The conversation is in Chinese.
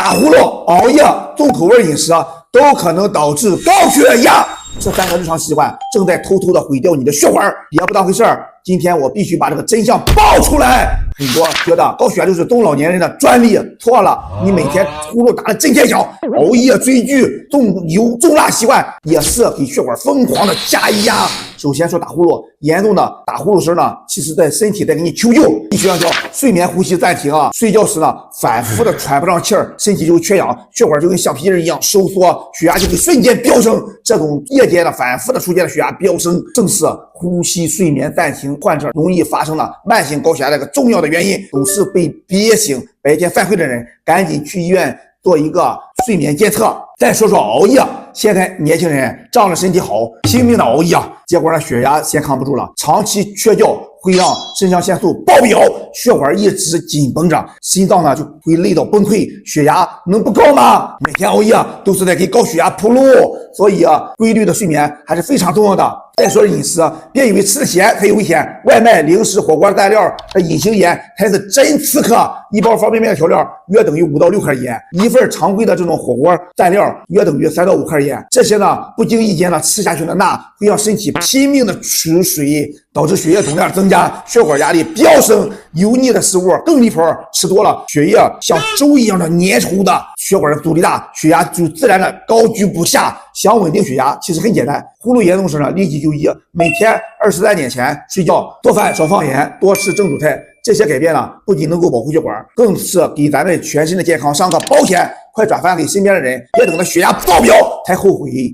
打呼噜、熬夜、重口味饮食都可能导致高血压。这3个日常习惯正在偷偷的毁掉你的血管，别不当回事儿。今天我必须把这个真相爆出来。很多觉得高血压就是中老年人的专利，错了。你每天呼噜打得震天响，熬夜追剧、重油重辣习惯也是给血管疯狂的加压。首先说打呼噜，严重的打呼噜声呢，其实在身体在给你求救。必须要叫睡眠呼吸暂停睡觉时呢，反复的喘不上气儿，身体就缺氧，血管就跟橡皮筋一样收缩，血压就会瞬间飙升。这种夜间的反复的出现的血压飙升，正是呼吸睡眠暂停患者容易发生了慢性高血压的一个重要的原因。总是被憋醒，白天犯困的人，赶紧去医院做一个睡眠监测。再说说熬夜，现在年轻人仗着身体好，拼命的熬夜，结果呢血压先扛不住了，长期缺觉会让肾上腺素爆表，血管一直紧绷着，心脏呢就会累到崩溃，血压能不高吗？每天熬夜都是在给高血压铺路，所以规律的睡眠还是非常重要的。再说饮食，别以为吃的咸才有危险，外卖、零食、火锅蘸料这隐形盐才是真刺客。一包方便面的调料约等于5到6克盐，一份常规的这种火锅蘸料约等于3到5克盐。这些呢不经意间呢吃下去的钠会让身体拼命的取水，导致血液总量增加，血管压力飙升。油腻的食物更离谱，吃多了血液像粥一样的粘稠的，血管的阻力大，血压就自然的高居不下。想稳定血压其实很简单，呼噜严重时呢立即就医，每天23点前睡觉，做饭少放盐，多吃蒸煮菜。这些改变呢不仅能够保护血管，更是给咱们全身的健康上个保险。快转发给身边的人，别等到血压爆表才后悔。